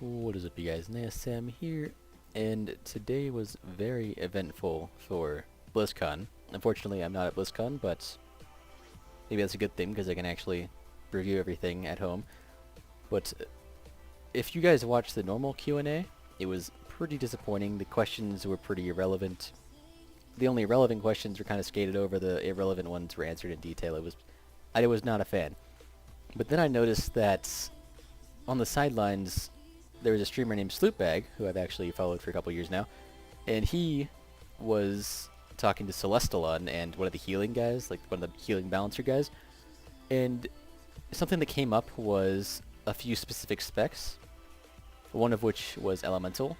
What is up, you guys? Naesam here, and today was very eventful for Blizzcon. Unfortunately, I'm not at Blizzcon, but maybe that's a good thing because I can actually review everything at home. But if you guys watched the normal Q&A, it was pretty disappointing. The questions were pretty irrelevant. The only relevant questions were kind of skated over. The irrelevant ones were answered in detail. I was not a fan. But then I noticed that on the sidelines, there was a streamer named Sloopbag, who I've actually followed for a couple years now, and he was talking to Celestalon and one of the healing guys, like one of the healing balancer guys, and something that came up was a few specific specs, one of which was elemental.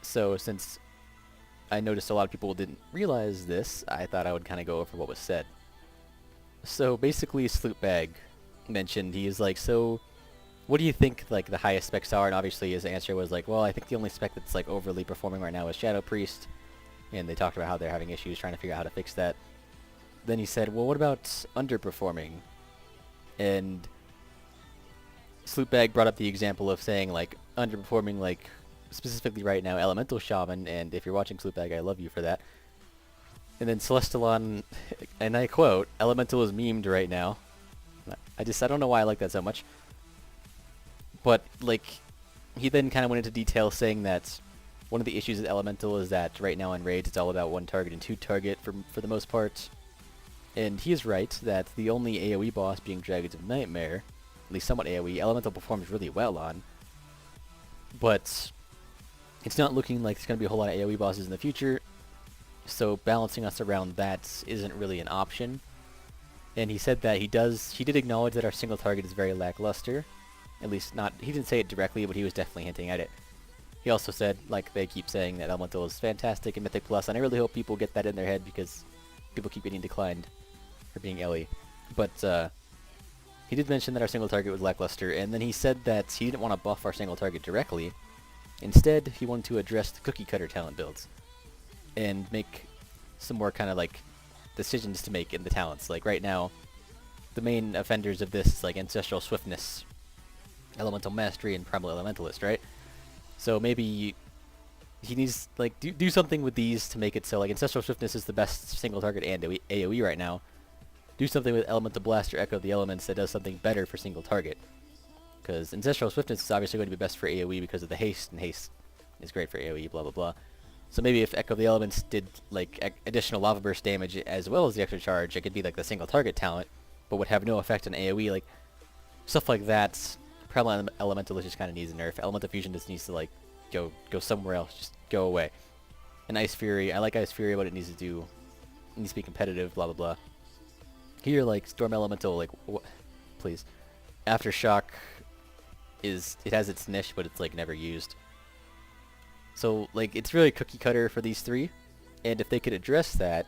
So since I noticed a lot of people didn't realize this, I thought I would kind of go over what was said. So basically, Sloopbag mentioned, he's like, so what do you think like the highest specs are? And obviously his answer was like, well, I think the only spec that's like overly performing right now is Shadow Priest, and they talked about how they're having issues trying to figure out how to fix that. Then he said, well, what about underperforming? And Sloopbag brought up the example of saying like underperforming, like specifically right now Elemental Shaman, and if you're watching Sloopbag, I love you for that. And then Celestalon, and I quote, Elemental is memed right now. I don't know why I like that so much. But, like, he then kind of went into detail saying that one of the issues with Elemental is that right now in raids it's all about one target and two target for the most part. And he is right that the only AoE boss being Dragons of Nightmare, at least somewhat AoE, Elemental performs really well on. But it's not looking like there's going to be a whole lot of AoE bosses in the future, so balancing us around that isn't really an option. And he said that he did acknowledge that our single target is very lackluster. At least not, he didn't say it directly, but he was definitely hinting at it. He also said, like they keep saying, that Elemental is fantastic in Mythic Plus, and I really hope people get that in their head because people keep getting declined for being Ellie. But he did mention that our single target was lackluster, and then he said that he didn't want to buff our single target directly. Instead, he wanted to address the cookie cutter talent builds and make some more kind of like decisions to make in the talents. Like right now, the main offenders of this is like Ancestral Swiftness, Elemental Mastery, and Primal Elementalist, right? So maybe he needs like do something with these to make it so like Ancestral Swiftness is the best single target and AoE right now. Do something with Elemental Blast or Echo of the Elements that does something better for single target. Because Ancestral Swiftness is obviously going to be best for AoE because of the haste, and haste is great for AoE, blah blah blah. So maybe if Echo of the Elements did like additional Lava Burst damage as well as the extra charge, it could be like the single target talent, but would have no effect on AoE, like stuff like that. Primal Elementalist just kind of needs a nerf. Elemental Fusion just needs to like go somewhere else, just go away. And Ice Fury, I like Ice Fury, what it needs to do, it needs to be competitive, blah blah blah. Here, like Storm Elemental, like please. Aftershock it has its niche, but it's like never used. So like it's really cookie cutter for these three, and if they could address that,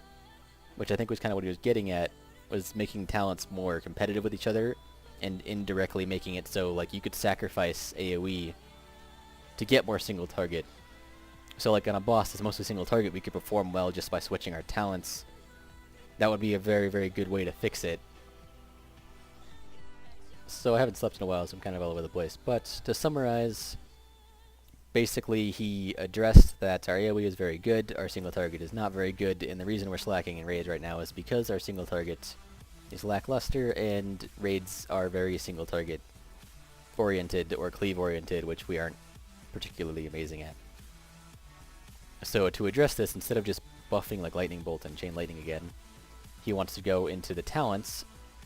which I think was kind of what he was getting at, was making talents more competitive with each other, and indirectly making it so like you could sacrifice AoE to get more single target. So like on a boss that's mostly single target, we could perform well just by switching our talents. That would be a very, very good way to fix it. So I haven't slept in a while, so I'm kind of all over the place. But to summarize, basically he addressed that our AoE is very good, our single target is not very good, and the reason we're slacking in raids right now is because our single target is lackluster, and raids are very single target oriented or cleave oriented, which we aren't particularly amazing at. So to address this, instead of just buffing like Lightning Bolt and Chain Lightning again, he wants to go into the talents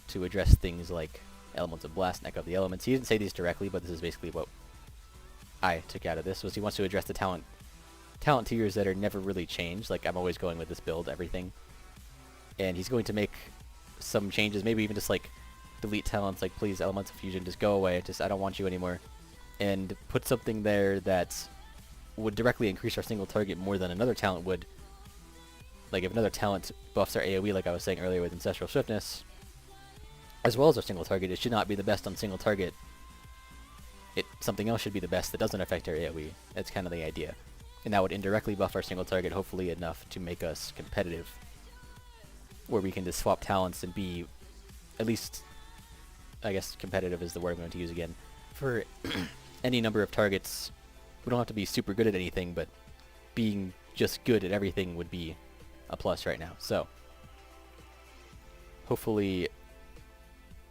to address things like Elemental Blast and Echo of the Elements. He didn't say these directly, but this is basically what I took out of this, was he wants to address the talent tiers that are never really changed. Like I'm always going with this build, everything. And he's going to make some changes, maybe even just like delete talents, like please Elemental Fusion, just go away, just I don't want you anymore, and put something there that would directly increase our single target more than another talent would. Like if another talent buffs our AoE, like I was saying earlier with Ancestral Swiftness, as well as our single target, it should not be the best on single target. Something else should be the best that doesn't affect our AoE. That's kind of the idea. And that would indirectly buff our single target, hopefully enough to make us competitive, where we can just swap talents and be, at least, I guess competitive is the word I'm going to use again, for any number of targets. We don't have to be super good at anything, but being just good at everything would be a plus right now. So hopefully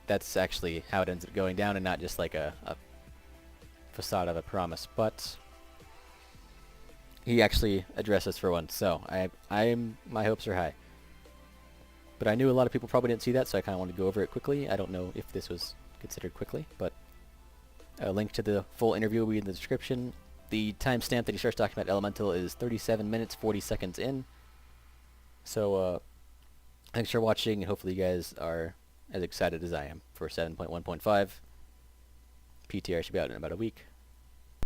that's actually how it ends up going down and not just like a facade of a promise. But he actually addressed us for once, so my hopes are high. But I knew a lot of people probably didn't see that, so I kind of wanted to go over it quickly. I don't know if this was considered quickly, but a link to the full interview will be in the description. The timestamp that he starts talking about Elemental is 37 minutes, 40 seconds in. So, thanks for watching, and hopefully you guys are as excited as I am for 7.1.5. PTR should be out in about a week.